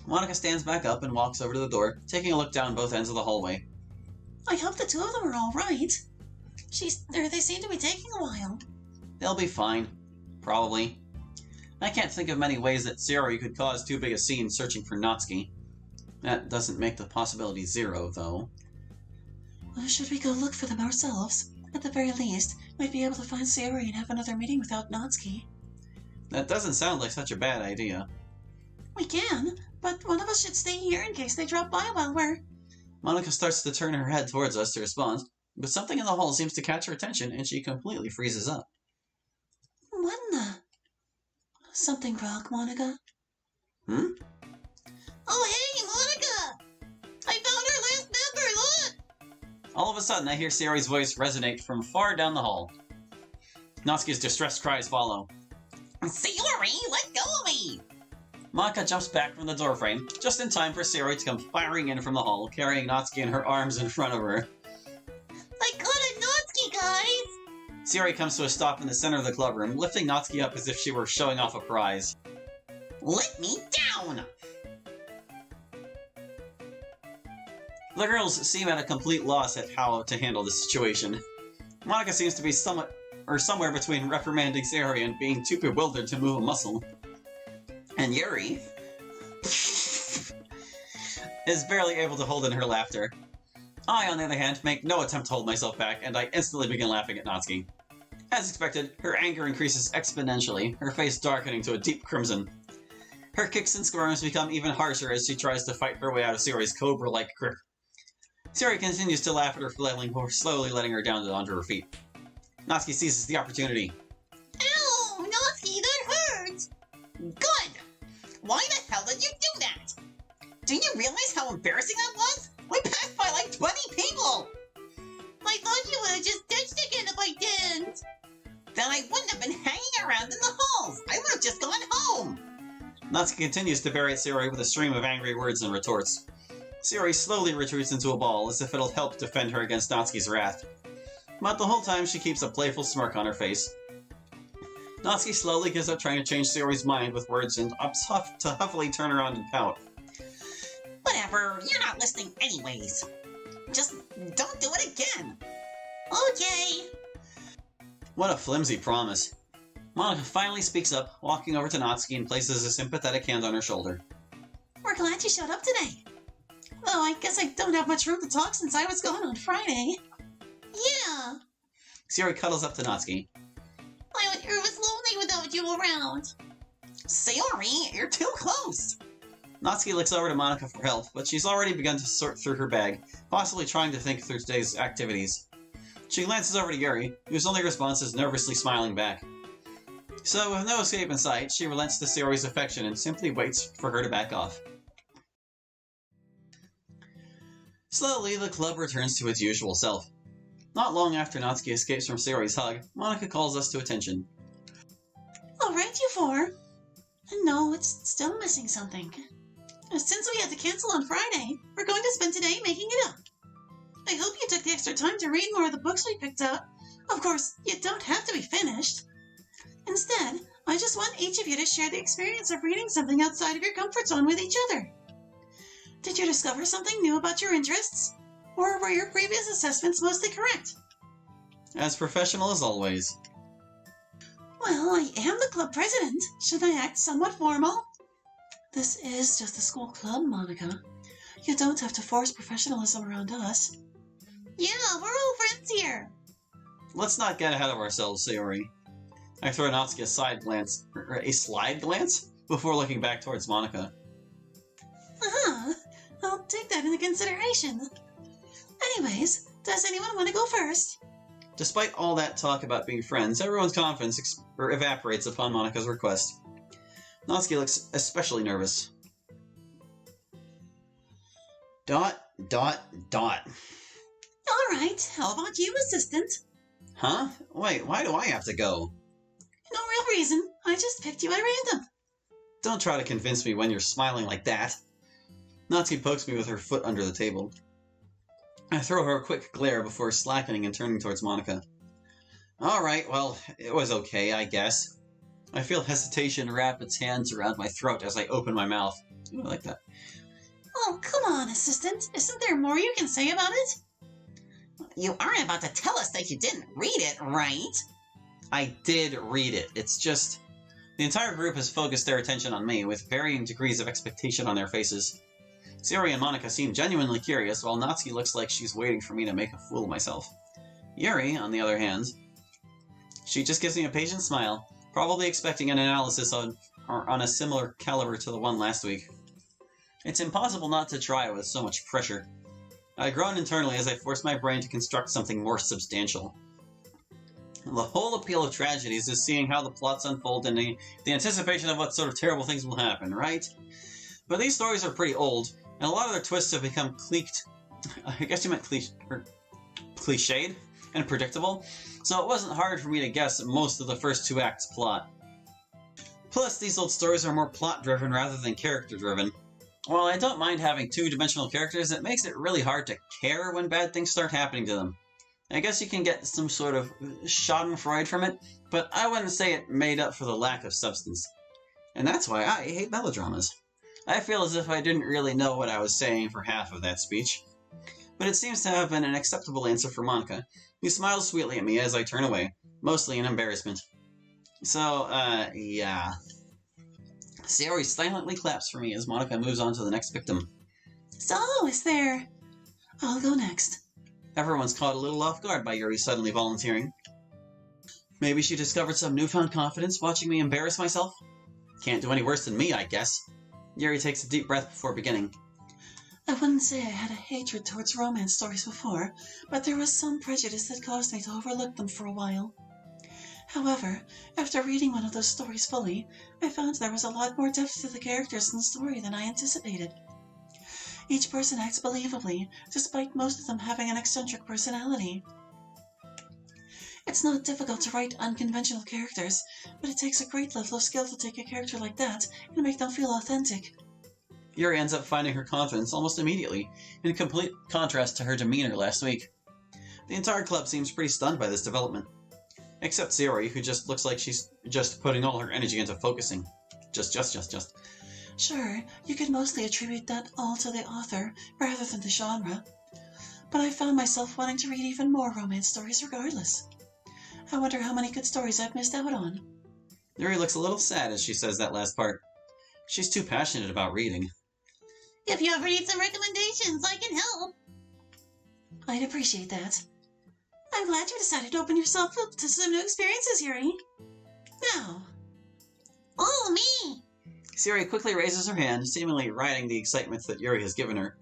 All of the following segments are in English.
Monica stands back up and walks over to the door, taking a look down both ends of the hallway. I hope the two of them are all right. They seem to be taking a while. They'll be fine. Probably. I can't think of many ways that Sayori could cause too big a scene searching for Natsuki. That doesn't make the possibility zero, though. Should we go look for them ourselves? At the very least, we'd be able to find Sayori and have another meeting without Natsuki. That doesn't sound like such a bad idea. We can, but one of us should stay here in case they drop by while we're... Monica starts to turn her head towards us to respond, but something in the hall seems to catch her attention and she completely freezes up. What in the... Something wrong, Monica? Hmm? Oh, hey, Monica! I found our last member, look! All of a sudden, I hear Sayori's voice resonate from far down the hall. Natsuki's distressed cries follow. Sayori, let go of me! Monica jumps back from the doorframe, just in time for Sayori to come firing in from the hall, carrying Natsuki in her arms in front of her. I got a Natsuki, guys! Sayori comes to a stop in the center of the clubroom, lifting Natsuki up as if she were showing off a prize. Let me down! The girls seem at a complete loss at how to handle this situation. Monica seems to be somewhere between reprimanding Sayori and being too bewildered to move a muscle. And Yuri is barely able to hold in her laughter. I, on the other hand, make no attempt to hold myself back, and I instantly begin laughing at Natsuki. As expected, her anger increases exponentially, her face darkening to a deep crimson. Her kicks and squirms become even harsher as she tries to fight her way out of Sayori's cobra-like grip. Sayori continues to laugh at her flailing before slowly letting her down onto her feet. Natsuki seizes the opportunity. Ow! Natsuki, that hurts! Good! Why the hell did you do that? Do you realize how embarrassing that was? We passed by like 20 people! I thought you would have just ditched again if I didn't! Then I wouldn't have been hanging around in the halls! I would have just gone home! Natsuki continues to berate Sayori with a stream of angry words and retorts. Sayori slowly retreats into a ball as if it'll help defend her against Natsuki's wrath. But the whole time she keeps a playful smirk on her face. Natsuki slowly gives up trying to change Sayori's mind with words and opts to huffily turn around and pout. Whatever, you're not listening anyways. Just don't do it again. Okay. What a flimsy promise. Monica finally speaks up, walking over to Natsuki and places a sympathetic hand on her shoulder. We're glad you showed up today. Though I guess I don't have much room to talk since I was gone on Friday. Yeah. Sayori cuddles up to Natsuki. I was lonely without you around. Sayori, you're too close. Natsuki looks over to Monica for help, but she's already begun to sort through her bag, possibly trying to think through today's activities. She glances over to Yuri, whose only response is nervously smiling back. So, with no escape in sight, she relents to Sayori's affection and simply waits for her to back off. Slowly, the club returns to its usual self. Not long after Natsuki escapes from Sayori's hug, Monica calls us to attention. Alright, you four. No, it's still missing something. Since we had to cancel on Friday, we're going to spend today making it up. I hope you took the extra time to read more of the books we picked out. Of course, you don't have to be finished. Instead, I just want each of you to share the experience of reading something outside of your comfort zone with each other. Did you discover something new about your interests? Or were your previous assessments mostly correct? As professional as always. Well, I am the club president. Should I act somewhat formal? This is just a school club, Monica. You don't have to force professionalism around us. Yeah, we're all friends here. Let's not get ahead of ourselves, Sayori. I throw Natsuki a slide glance, before looking back towards Monica. I'll take that into consideration. Anyways, does anyone want to go first? Despite all that talk about being friends, everyone's confidence evaporates upon Monica's request. Natsuki looks especially nervous. ... Alright, how about you, assistant? Huh? Wait, why do I have to go? No real reason. I just picked you at random. Don't try to convince me when you're smiling like that. Natsuki pokes me with her foot under the table. I throw her a quick glare before slackening and turning towards Monica. Alright, well, it was okay, I guess. I feel hesitation wrap its hands around my throat as I open my mouth. Ooh, I like that. Oh, come on, assistant. Isn't there more you can say about it? You aren't about to tell us that you didn't read it, right? I did read it. It's just... The entire group has focused their attention on me, with varying degrees of expectation on their faces. Sayori and Monica seem genuinely curious, while Natsuki looks like she's waiting for me to make a fool of myself. Yuri, on the other hand, she just gives me a patient smile, probably expecting an analysis on a similar caliber to the one last week. It's impossible not to try with so much pressure. I groan internally as I force my brain to construct something more substantial. The whole appeal of tragedies is seeing how the plots unfold and the anticipation of what sort of terrible things will happen, right? But these stories are pretty old, and a lot of their twists have become I guess you meant cliched and predictable, so it wasn't hard for me to guess most of the first two acts' plot. Plus, these old stories are more plot-driven rather than character-driven. While I don't mind having two-dimensional characters, it makes it really hard to care when bad things start happening to them. I guess you can get some sort of schadenfreude from it, but I wouldn't say it made up for the lack of substance. And that's why I hate melodramas. I feel as if I didn't really know what I was saying for half of that speech. But it seems to have been an acceptable answer for Monica, who smiles sweetly at me as I turn away, mostly in embarrassment. So, yeah. Sayori silently claps for me as Monica moves on to the next victim. So, is there... I'll go next. Everyone's caught a little off guard by Yuri suddenly volunteering. Maybe she discovered some newfound confidence watching me embarrass myself? Can't do any worse than me, I guess. Yuri takes a deep breath before beginning. I wouldn't say I had a hatred towards romance stories before, but there was some prejudice that caused me to overlook them for a while. However, after reading one of those stories fully, I found there was a lot more depth to the characters in the story than I anticipated. Each person acts believably, despite most of them having an eccentric personality. It's not difficult to write unconventional characters, but it takes a great level of skill to take a character like that and make them feel authentic. Yuri ends up finding her confidence almost immediately, in complete contrast to her demeanor last week. The entire club seems pretty stunned by this development. Except Sayori, who just looks like she's just putting all her energy into focusing. Just. Sure, you could mostly attribute that all to the author, rather than the genre. But I found myself wanting to read even more romance stories regardless. I wonder how many good stories I've missed out on. Yuri looks a little sad as she says that last part. She's too passionate about reading. If you ever need some recommendations, I can help. I'd appreciate that. I'm glad you decided to open yourself up to some new experiences, Yuri. Now. Oh, me! Sayori quickly raises her hand, seemingly riding the excitement that Yuri has given her.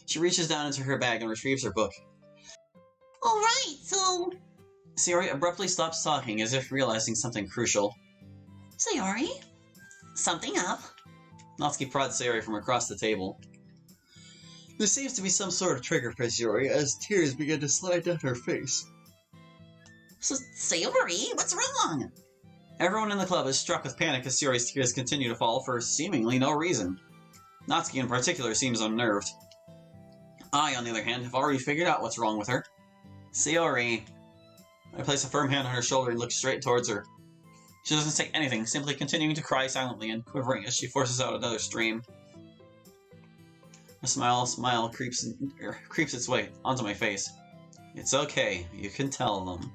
She reaches down into her bag and retrieves her book. Alright, so... Sayori abruptly stops talking as if realizing something crucial. Sayori? Something up? Natsuki prods Sayori from across the table. There seems to be some sort of trigger for Sayori as tears begin to slide down her face. So, Sayori, what's wrong? Everyone in the club is struck with panic as Sayori's tears continue to fall for seemingly no reason. Natsuki in particular seems unnerved. I, on the other hand, have already figured out what's wrong with her. Sayori. I place a firm hand on her shoulder and look straight towards her. She doesn't say anything, simply continuing to cry silently and quivering as she forces out another stream. A smile creeps its way onto my face. It's okay, you can tell them.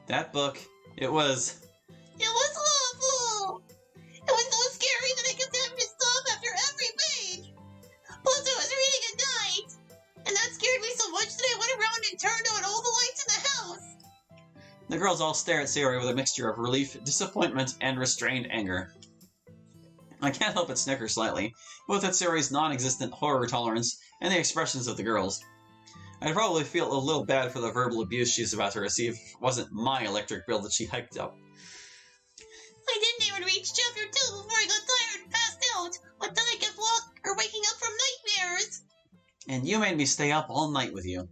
That book, it was awful! It was so scary that I kept having to stop after every page! Plus I was reading at night, and that scared me so much that I went around and turned on all the lights in the house! The girls all stare at Sayori with a mixture of relief, disappointment, and restrained anger. I can't help but snicker slightly, both at Sayori's non-existent horror tolerance and the expressions of the girls. I'd probably feel a little bad for the verbal abuse she's about to receive if it wasn't my electric bill that she hiked up. I didn't even reach chapter 2 before I got tired and passed out, but then I kept waking up from nightmares. And you made me stay up all night with you.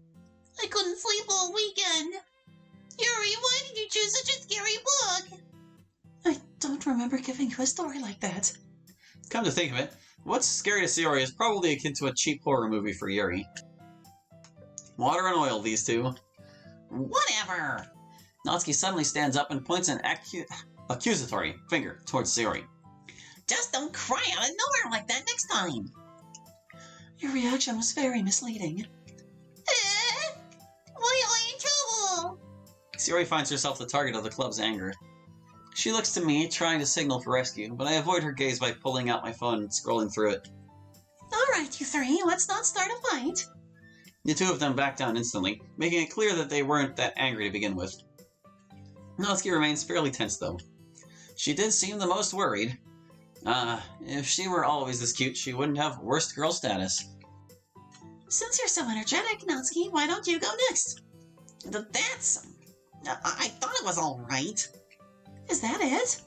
I couldn't sleep all weekend. Yuri, why did you choose such a scary book? I don't remember giving you a story like that. Come to think of it, what's scary to Sayori is probably akin to a cheap horror movie for Yuri. Water and oil, these two. Whatever! Natsuki suddenly stands up and points an accusatory finger towards Sayori. Just don't cry out of nowhere like that next time. Your reaction was very misleading. Why are you in trouble? Sayori finds herself the target of the club's anger. She looks to me, trying to signal for rescue, but I avoid her gaze by pulling out my phone and scrolling through it. Alright, you three, let's not start a fight. The two of them back down instantly, making it clear that they weren't that angry to begin with. Natsuki remains fairly tense, though. She did seem the most worried. If she were always this cute, she wouldn't have worst girl status. Since you're so energetic, Natsuki, why don't you go next? That's... I thought it was alright. Is that it?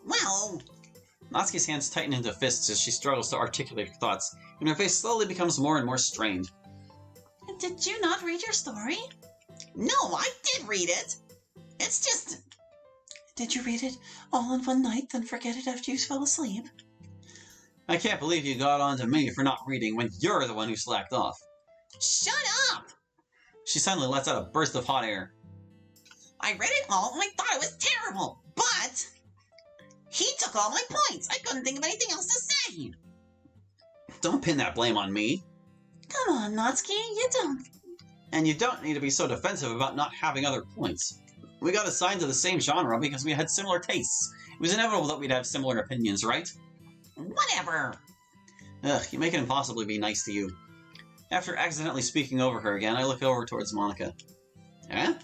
Well... Natsuki's hands tighten into fists as she struggles to articulate her thoughts, and her face slowly becomes more and more strained. Did you not read your story? No, I did read it. It's just... Did you read it all in one night, then forget it after you fell asleep? I can't believe you got on to me for not reading when you're the one who slacked off. Shut up! She suddenly lets out a burst of hot air. I read it all and I thought it was terrible, but... He took all my points. I couldn't think of anything else to say. Don't pin that blame on me. Come on, Natsuki, you don't... And you don't need to be so defensive about not having other points. We got assigned to the same genre because we had similar tastes. It was inevitable that we'd have similar opinions, right? Whatever! Ugh, you make it impossibly be nice to you. After accidentally speaking over her again, I look over towards Monika. Eh?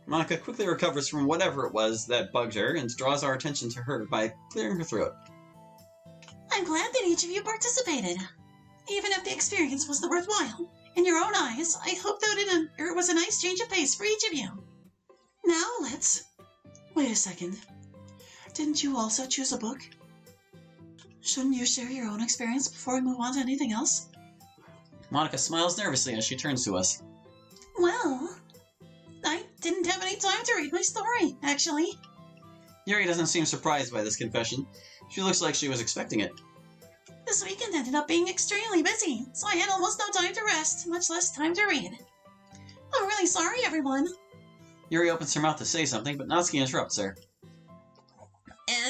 Monika quickly recovers from whatever it was that bugged her and draws our attention to her by clearing her throat. I'm glad that each of you participated. Even if the experience wasn't worthwhile. In your own eyes, I hope that it was a nice change of pace for each of you. Now let's... Wait a second. Didn't you also choose a book? Shouldn't you share your own experience before we move on to anything else? Monika smiles nervously as she turns to us. Well, I didn't have any time to read my story, actually. Yuri doesn't seem surprised by this confession. She looks like she was expecting it. This weekend ended up being extremely busy, so I had almost no time to rest, much less time to read. I'm really sorry, everyone. Yuri opens her mouth to say something, but Natsuki interrupts her.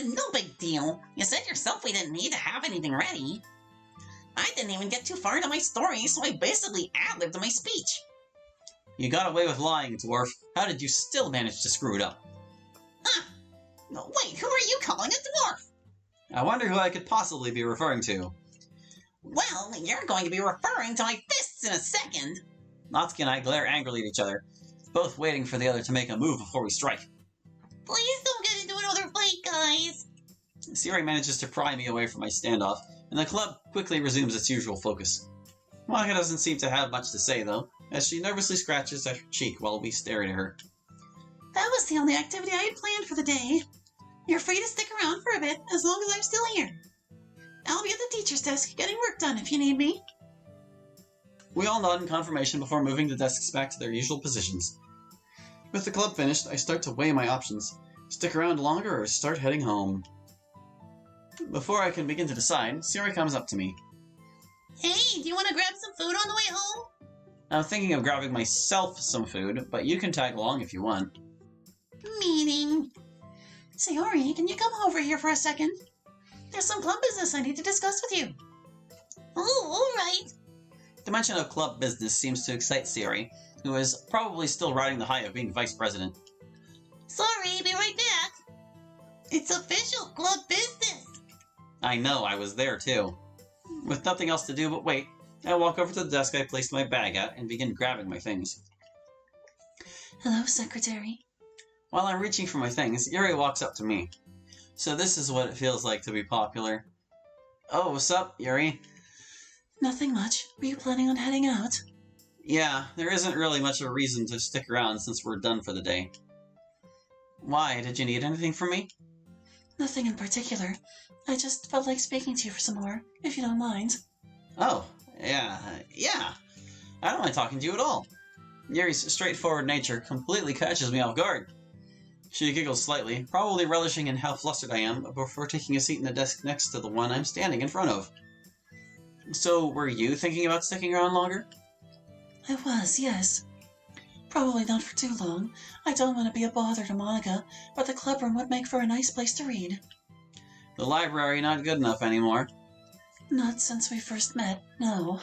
No big deal. You said yourself we didn't need to have anything ready. I didn't even get too far into my story, so I basically ad-libbed my speech. You got away with lying, dwarf. How did you still manage to screw it up? No, wait, who are you calling a dwarf? I wonder who I could possibly be referring to. Well, you're going to be referring to my fists in a second. Natsuki and I glare angrily at each other, both waiting for the other to make a move before we strike. Please don't get into another fight, guys. Sayori manages to pry me away from my standoff, and the club quickly resumes its usual focus. Monika doesn't seem to have much to say, though, as she nervously scratches at her cheek while we stare at her. That was the only activity I had planned for the day. You're free to stick around for a bit, as long as I'm still here. I'll be at the teacher's desk getting work done if you need me. We all nod in confirmation before moving the desks back to their usual positions. With the club finished, I start to weigh my options. Stick around longer or start heading home. Before I can begin to decide, Sayori comes up to me. Hey, do you want to grab some food on the way home? I'm thinking of grabbing myself some food, but you can tag along if you want. Meaning? Sayori, can you come over here for a second? There's some club business I need to discuss with you. Oh, alright. The mention of club business seems to excite Sayori, who is probably still riding the high of being vice president. Sorry, be right back. It's official club business. I know, I was there too. With nothing else to do but wait, I walk over to the desk I placed my bag at and begin grabbing my things. Hello, Secretary. While I'm reaching for my things, Yuri walks up to me. So this is what it feels like to be popular. Oh, what's up, Yuri? Nothing much. Were you planning on heading out? Yeah, there isn't really much of a reason to stick around since we're done for the day. Why? Did you need anything from me? Nothing in particular. I just felt like speaking to you for some more, if you don't mind. Oh, yeah. I don't mind talking to you at all. Yuri's straightforward nature completely catches me off guard. She giggles slightly, probably relishing in how flustered I am before taking a seat in the desk next to the one I'm standing in front of. So, were you thinking about sticking around longer? I was, yes. Probably not for too long. I don't want to be a bother to Monika, but the clubroom would make for a nice place to read. The library not good enough anymore? Not since we first met, no.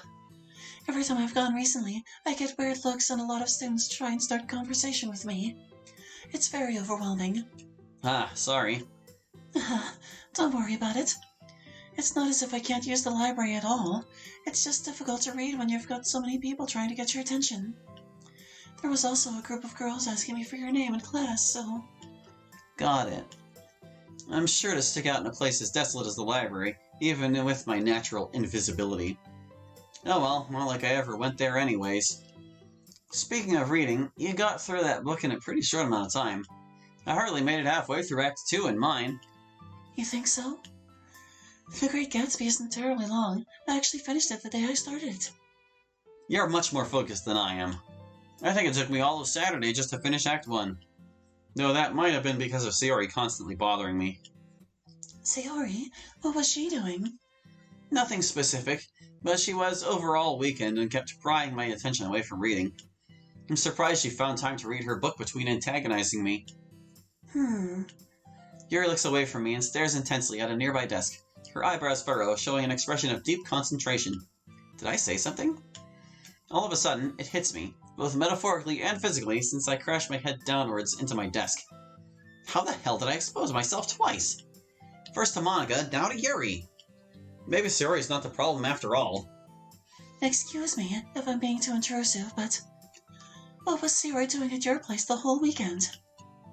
Every time I've gone recently, I get weird looks and a lot of students try and start conversation with me. It's very overwhelming. Ah, sorry. Don't worry about it. It's not as if I can't use the library at all. It's just difficult to read when you've got so many people trying to get your attention. There was also a group of girls asking me for your name in class, so... Got it. I'm sure to stick out in a place as desolate as the library, even with my natural invisibility. Oh well, not like I ever went there anyways. Speaking of reading, you got through that book in a pretty short amount of time. I hardly made it halfway through Act 2 in mine. You think so? The Great Gatsby isn't terribly long. I actually finished it the day I started it. You're much more focused than I am. I think it took me all of Saturday just to finish Act 1. Though that might have been because of Sayori constantly bothering me. Sayori? What was she doing? Nothing specific, but she was overall weakened and kept prying my attention away from reading. I'm surprised she found time to read her book between antagonizing me. Yuri looks away from me and stares intensely at a nearby desk, her eyebrows furrow, showing an expression of deep concentration. Did I say something? All of a sudden, it hits me, both metaphorically and physically, since I crashed my head downwards into my desk. How the hell did I expose myself twice? First to Monica, now to Yuri. Maybe Sayori's not the problem after all. Excuse me if I'm being too intrusive, but... what was Sayori doing at your place the whole weekend?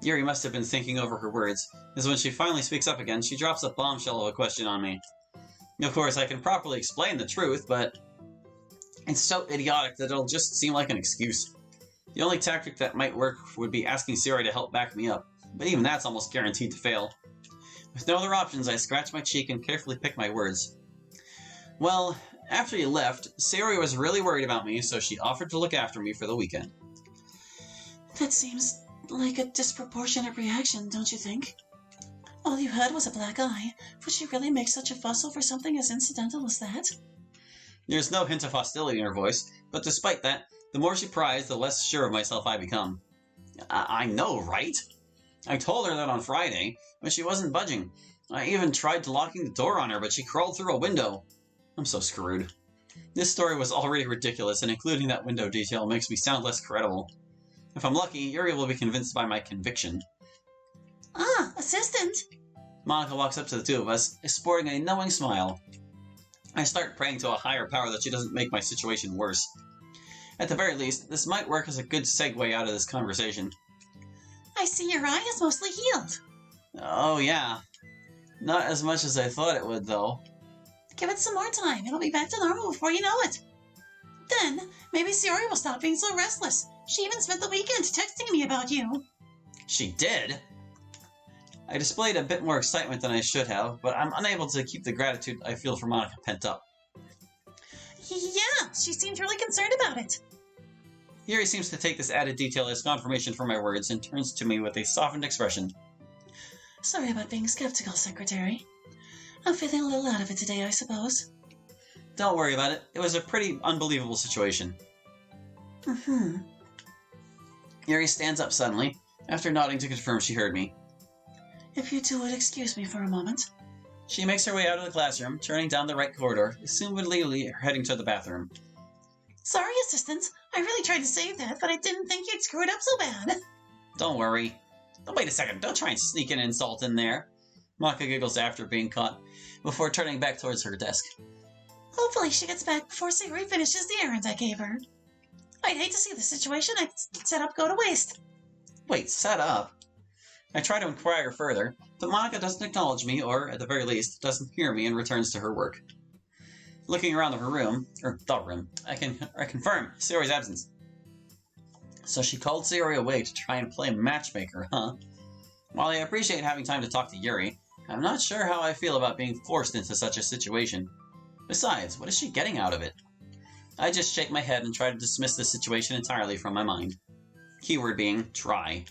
Yuri must have been thinking over her words, as when she finally speaks up again, she drops a bombshell of a question on me. Of course, I can properly explain the truth, but... it's so idiotic that it'll just seem like an excuse. The only tactic that might work would be asking Sayori to help back me up, but even that's almost guaranteed to fail. With no other options, I scratch my cheek and carefully pick my words. Well, after you left, Sayori was really worried about me, so she offered to look after me for the weekend. That seems like a disproportionate reaction, don't you think? All you had was a black eye. Would she really make such a fuss over something as incidental as that? There's no hint of hostility in her voice, but despite that, the more she pries, the less sure of myself I become. I know, right? I told her that on Friday, but she wasn't budging. I even tried locking the door on her, but she crawled through a window. I'm so screwed. This story was already ridiculous, and including that window detail makes me sound less credible. If I'm lucky, Yuri will be convinced by my conviction. Ah, assistant! Monica walks up to the two of us, sporting a knowing smile. I start praying to a higher power that she doesn't make my situation worse. At the very least, this might work as a good segue out of this conversation. I see your eye is mostly healed. Oh yeah. Not as much as I thought it would, though. Give it some more time. It'll be back to normal before you know it. Then, maybe Sayori will stop being so restless. She even spent the weekend texting me about you. She did? I displayed a bit more excitement than I should have, but I'm unable to keep the gratitude I feel for Monica pent up. Yeah, she seemed really concerned about it. Yuri seems to take this added detail as confirmation for my words and turns to me with a softened expression. Sorry about being skeptical, Secretary. I'm feeling a little out of it today, I suppose. Don't worry about it. It was a pretty unbelievable situation. Yuri stands up suddenly, after nodding to confirm she heard me. If you two would excuse me for a moment. She makes her way out of the classroom, turning down the right corridor, assumedly heading to the bathroom. Sorry, Assistant. I really tried to save that, but I didn't think you'd screw it up so bad. Don't worry. Oh, wait a second, don't try and sneak an insult in there. Monica giggles after being caught, before turning back towards her desk. Hopefully she gets back before Sayori finishes the errand I gave her. I'd hate to see the situation I set up go to waste. Wait, set up? I try to inquire further, but Monica doesn't acknowledge me, or, at the very least, doesn't hear me and returns to her work. Looking around the room, I confirm Sayori's absence. So she called Sayori away to try and play matchmaker, huh? While I appreciate having time to talk to Yuri, I'm not sure how I feel about being forced into such a situation. Besides, what is she getting out of it? I just shake my head and try to dismiss this situation entirely from my mind. Keyword being, try.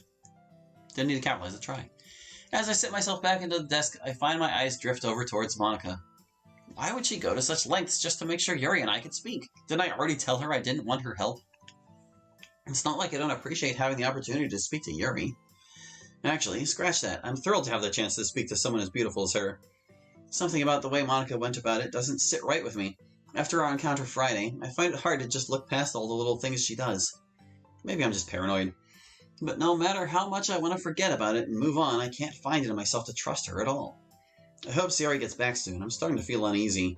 Didn't need to capitalize the try. As I sit myself back into the desk, I find my eyes drift over towards Monica. Why would she go to such lengths just to make sure Yuri and I could speak? Didn't I already tell her I didn't want her help? It's not like I don't appreciate having the opportunity to speak to Yuri. Actually, scratch that. I'm thrilled to have the chance to speak to someone as beautiful as her. Something about the way Monica went about it doesn't sit right with me. After our encounter Friday, I find it hard to just look past all the little things she does. Maybe I'm just paranoid. But no matter how much I want to forget about it and move on, I can't find it in myself to trust her at all. I hope Sayori gets back soon. I'm starting to feel uneasy.